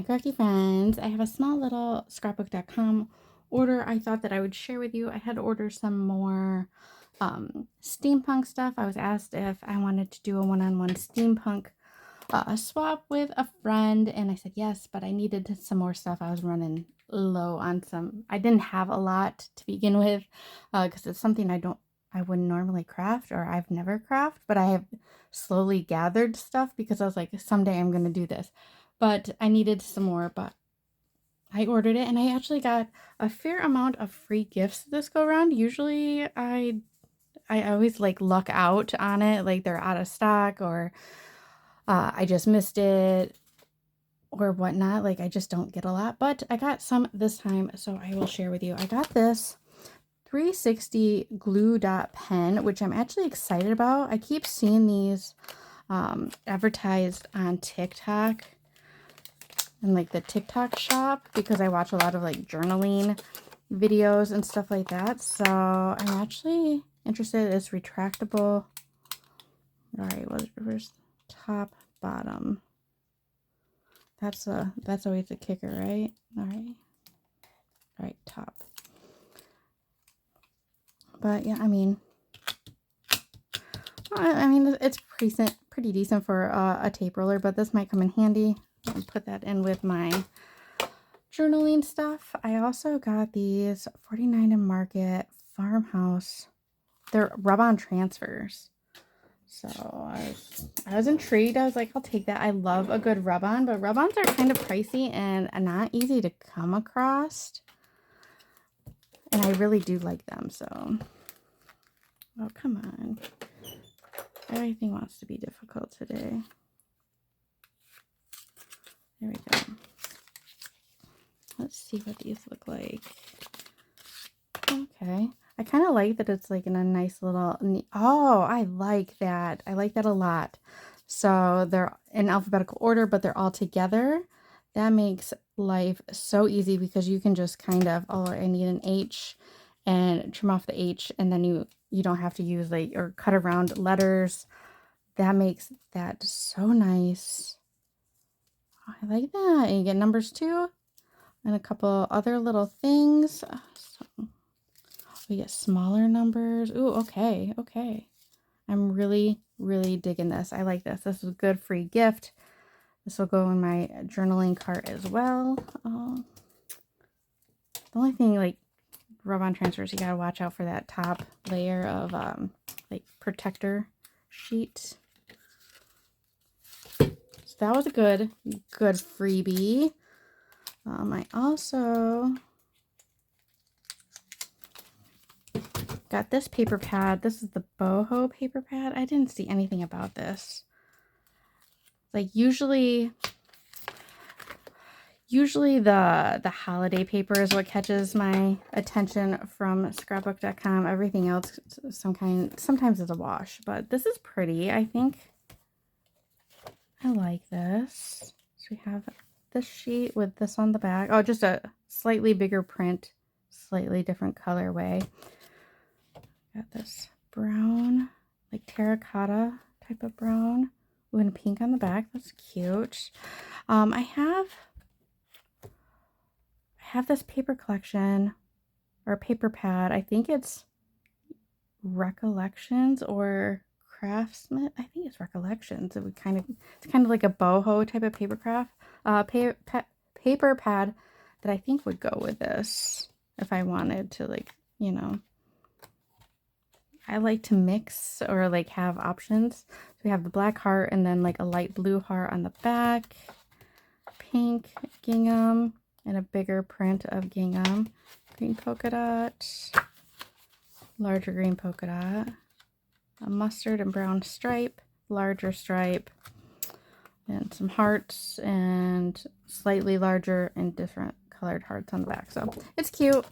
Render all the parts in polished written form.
quirky friends. I have a small little scrapbook.com order I thought that I would share with you. I had to order some more steampunk stuff. I was asked if I wanted to do a one-on-one steampunk swap with a friend, and I said yes, but I needed some more stuff. I was running low on some. I didn't have a lot to begin with because it's something I wouldn't normally craft, or I've never craft, but I have slowly gathered stuff because I was like, someday I'm going to do this. But I needed some more, but I ordered it, and I actually got a fair amount of free gifts this go around. Usually I always like luck out on it, like they're out of stock, or I just missed it or whatnot. Like I just don't get a lot, but I got some this time, so I will share with you. I got this 360 glue dot pen, which I'm actually excited about. I keep seeing these advertised on TikTok and like the TikTok shop because I watch a lot of like journaling videos and stuff like that. So I'm actually interested. It's retractable. All right, where's top, bottom? That's always a kicker, right? All right, top. But yeah, I mean, it's pretty decent for a tape roller, but this might come in handy. I'll put that in with my journaling stuff. I also got these 49 in Market Farmhouse. They're rub-on transfers. So I was intrigued. I was like, I'll take that. I love a good rub-on, but rub-ons are kind of pricey and not easy to come across. And I really do like them, so. Oh, come on. Everything wants to be difficult today. There we go. Let's see what these look like. Okay. I kind of like that it's like in a nice little, oh, I like that. I like that a lot. So they're in alphabetical order, but they're all together. That makes life so easy because you can just kind of, oh, I need an H, and trim off the H, and then you don't have to use like, or cut around letters. That makes that so nice. I like that. And you get numbers too, and a couple other little things. So we get smaller numbers. Ooh, okay. I'm really digging this. I like this. This is a good free gift. This will go in my journaling cart as well. The only thing, like rub-on transfers, you gotta watch out for that top layer of like protector sheet. So that was a good freebie. I also got this paper pad. This is the boho paper pad. I didn't see anything about this. Like usually the holiday paper is what catches my attention from scrapbook.com. Everything else sometimes is a wash, but this is pretty. I think I like this. So we have this sheet with this on the back. Oh, just a slightly bigger print, slightly different colorway. Got this brown, like terracotta type of brown with pink on the back. That's cute. I have this paper collection or paper pad. I think it's Recollections or Craftsman. I think it's Recollections. It's kind of like a boho type of paper pad that I think would go with this if I wanted to, like, you know. I like to mix or like have options. So we have the black heart and then like a light blue heart on the back, pink gingham, and a bigger print of gingham, green polka dot, larger green polka dot, a mustard and brown stripe, larger stripe, and some hearts and slightly larger and different colored hearts on the back. So it's cute.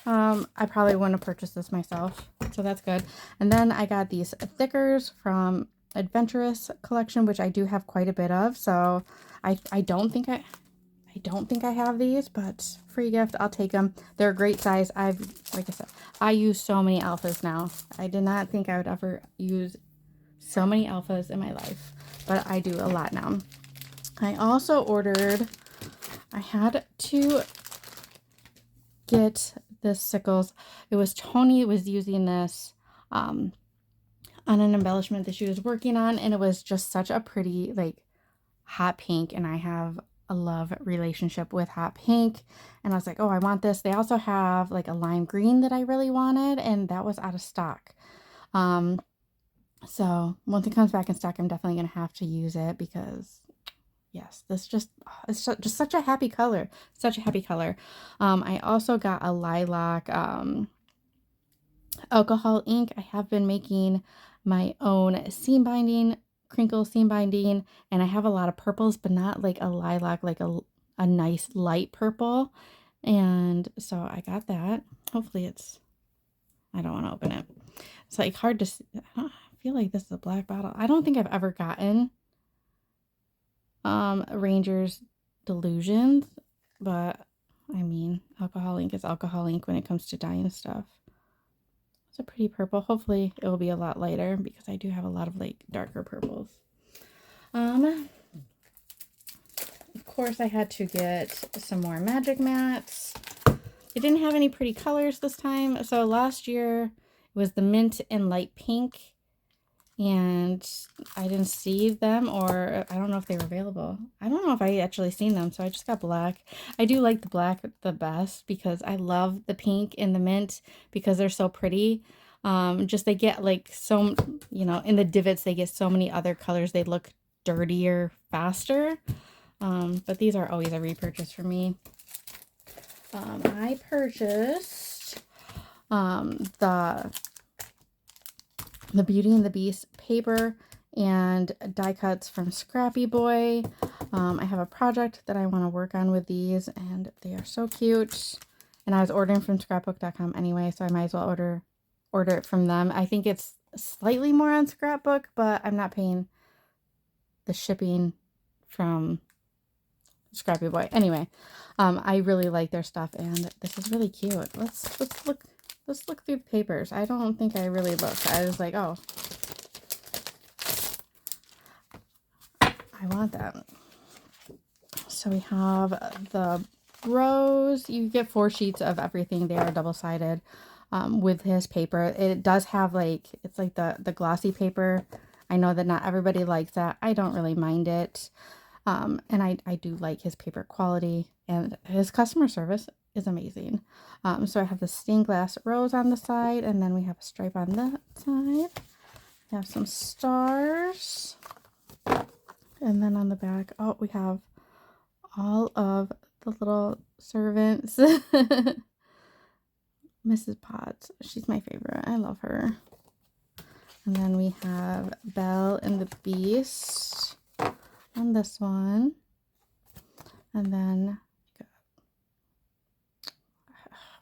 I probably wouldn't have purchased this myself, so that's good. And then I got these thickers from Adventurous collection, which I do have quite a bit of. So I don't think I have these, but free gift, I'll take them. They're a great size. Like I said, I use so many alphas now. I did not think I would ever use so many alphas in my life, but I do a lot now. I I had to get this sickles. It was Tony was using this on an embellishment that she was working on, and it was just such a pretty like hot pink, and I have a love relationship with hot pink, and I was like, oh, I want this. They also have like a lime green that I really wanted, and that was out of stock. So once it comes back in stock, I'm definitely gonna have to use it because yes, this just it's just such a happy color. Such a happy color. I also got a lilac alcohol ink. I have been making my own seam binding, crinkle seam binding, and I have a lot of purples, but not like a lilac, like a nice light purple. And so I got that. Hopefully it's, I don't want to open it. It's like hard to see. I feel like this is a black bottle. I don't think I've ever gotten Ranger's Delusions, but I mean, alcohol ink is alcohol ink when it comes to dyeing stuff. It's a pretty purple. Hopefully it will be a lot lighter because I do have a lot of like darker purples. Of course I had to get some more magic mats. They didn't have any pretty colors this time. So last year it was the mint and light pink, and I didn't see them, or I don't know if they were available. I don't know if I actually seen them, so I just got black. I do like the black the best because I love the pink and the mint because they're so pretty. Just they get like so, you know, in the divots they get so many other colors. They look dirtier faster. But these are always a repurchase for me. I purchased the Beauty and the Beast paper and die cuts from Scrappy Boy. I have a project that I want to work on with these, and they are so cute. And I was ordering from scrapbook.com anyway, so I might as well order it from them. I think it's slightly more on Scrapbook, but I'm not paying the shipping from Scrappy Boy. Anyway, I really like their stuff, and this is really cute. Let's look through the papers. I don't think I really looked. I was like, oh, I want that. So we have the rose. You get 4 sheets of everything. They are double-sided with his paper. It does have like, it's like the glossy paper. I know that not everybody likes that. I don't really mind it. And I do like his paper quality, and his customer service is amazing. So I have the stained glass rose on the side, and then we have a stripe on that side. We have some stars. And then on the back, oh, we have all of the little servants. Mrs. Potts, she's my favorite. I love her. And then we have Belle and the Beast on this one. And then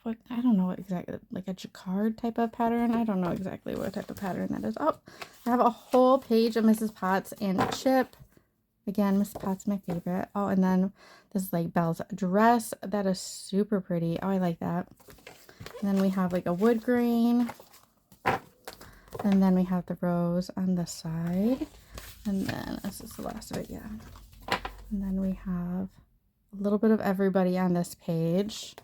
what, I don't know what exactly, like a jacquard type of pattern. I don't know exactly what type of pattern that is. Oh, I have a whole page of Mrs. Potts and Chip. Again, Mrs. Potts, my favorite. Oh, and then this is like Belle's dress. That is super pretty. Oh, I like that. And then we have like a wood grain. And then we have the rose on the side. And then this is the last of it, yeah. And then we have a little bit of everybody on this page.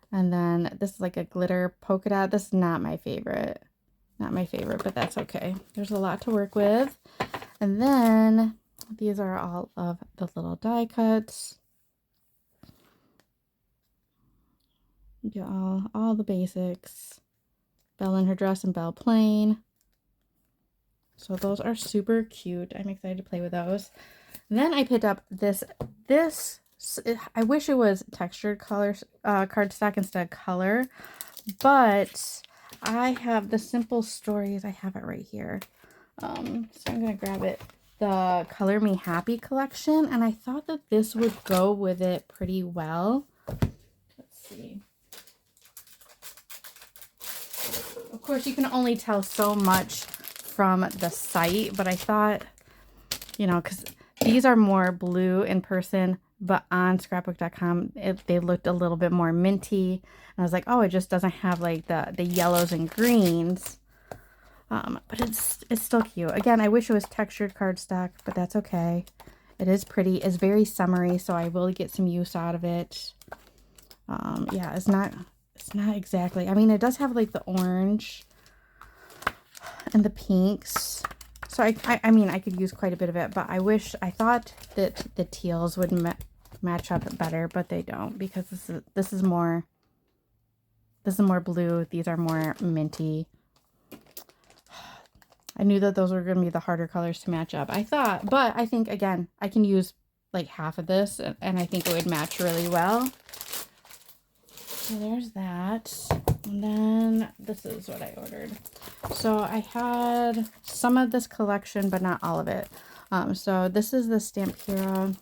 And then this is like a glitter polka dot. This is not my favorite. Not my favorite, but that's okay. There's a lot to work with. And then these are all of the little die cuts. You get all the basics. Belle in her dress and Belle plain. So those are super cute. I'm excited to play with those. And then I picked up this, I wish it was textured color, cardstock instead of color, but I have the Simple Stories. I have it right here. So I'm going to grab it. The Color Me Happy collection, and I thought that this would go with it pretty well. Let's see. Of course, you can only tell so much from the site, but I thought, you know, because these are more blue in person, but on scrapbook.com they looked a little bit more minty, and I was like, oh, it just doesn't have like the yellows and greens. But it's still cute. Again, I wish it was textured cardstock, but that's okay. It is pretty. It's very summery, so I will get some use out of it. Yeah, it's not exactly, I mean, it does have like the orange and the pinks. So I mean, I could use quite a bit of it, but I thought that the teals would match up better, but they don't, because this is more blue. These are more minty. I knew that those were going to be the harder colors to match up, I thought, but I think, again, I can use like half of this, and I think it would match really well. So there's that. And then this is what I ordered. So I had some of this collection, but not all of it. So this is the Stamperia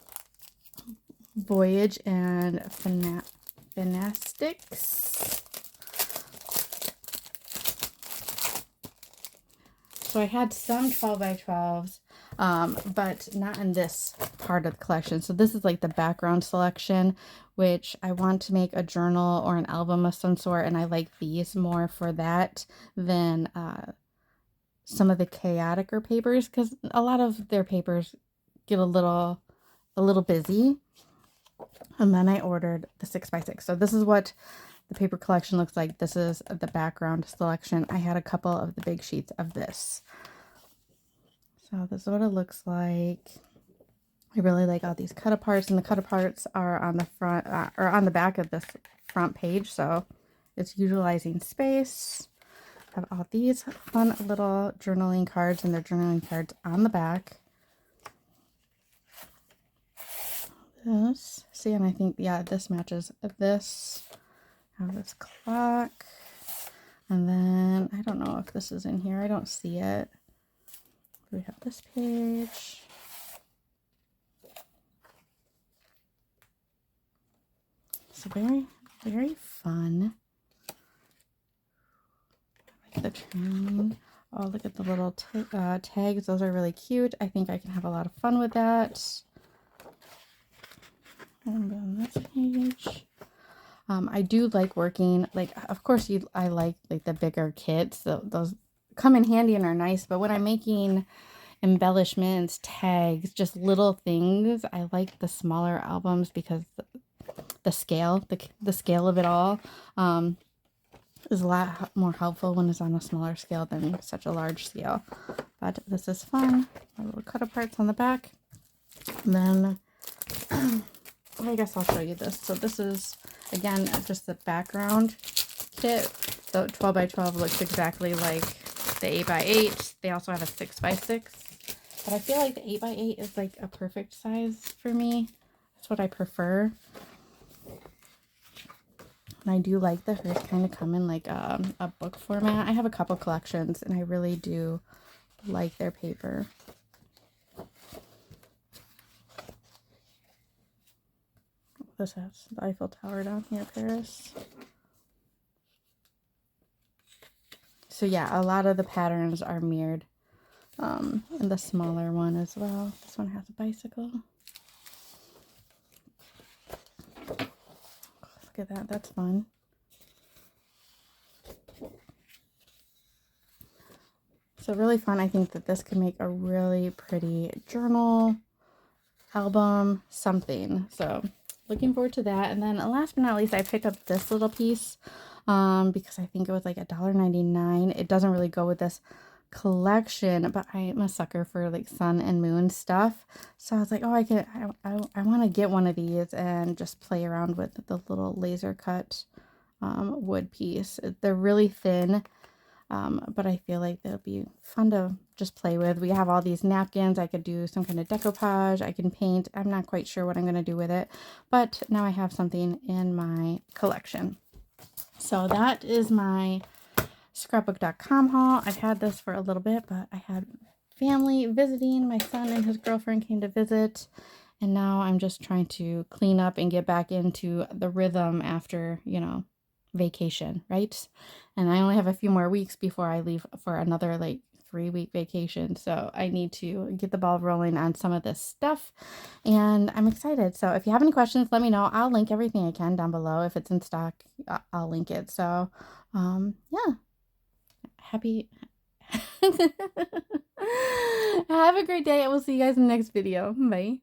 Voyage and Finastics. So I had some 12 by 12s, but not in this part of the collection. So this is like the background selection, which I want to make a journal or an album of some sort, and I like these more for that than some of the chaoticer papers, because a lot of their papers get a little busy. And then I ordered the 6x6. So this is what the paper collection looks like. This is the background selection. I had a couple of the big sheets of this. So this is what it looks like. I really like all these cut aparts, and the cut aparts are on the front or on the back of this front page. So it's utilizing space. I have all these fun little journaling cards, and they're journaling cards on the back. This, see, and I think, yeah, this matches this. I have this clock, and then I don't know if this is in here. I don't see it. We have this page. So very, very fun. I like the trim. Oh, look at the little tags. Those are really cute. I think I can have a lot of fun with that. And on this page. I do like working, like, of course I like the bigger kits. So those come in handy and are nice, but when I'm making embellishments, tags, just little things, I like the smaller albums, because the scale, the scale of it all is a lot more helpful when it's on a smaller scale than such a large scale. But this is fun. My little cut aparts on the back. And then I guess I'll show you this. So this is, again, just the background kit. The 12 by 12 looks exactly like the 8 by 8. They also have a 6 by 6. But I feel like the 8 by 8 is like a perfect size for me. That's what I prefer. And I do like that hers kind of come in like a book format. I have a couple collections, and I really do like their paper. This has the Eiffel Tower down here, Paris. So yeah, a lot of the patterns are mirrored. And the smaller one as well. This one has a bicycle. Look at that, that's fun. So really fun. I think that this could make a really pretty journal, album, something. So looking forward to that. And then last but not least, I picked up this little piece because I think it was like $1.99. It doesn't really go with this collection, but I'm a sucker for like sun and moon stuff. So I was like, oh, I want to get one of these and just play around with the little laser cut wood piece. They're really thin, but I feel like they'll be fun to just play with. We have all these napkins. I could do some kind of decoupage. I can paint. I'm not quite sure what I'm going to do with it, but now I have something in my collection. So that is my scrapbook.com haul. I've had this for a little bit, but I had family visiting. My son and his girlfriend came to visit, and now I'm just trying to clean up and get back into the rhythm after, you know, vacation, right? And I only have a few more weeks before I leave for another like 3-week vacation, so I need to get the ball rolling on some of this stuff, and I'm excited. So if you have any questions, let me know. I'll link everything I can down below. If it's in stock, I'll link it. So yeah, happy have a great day. I will see you guys in the next video. Bye.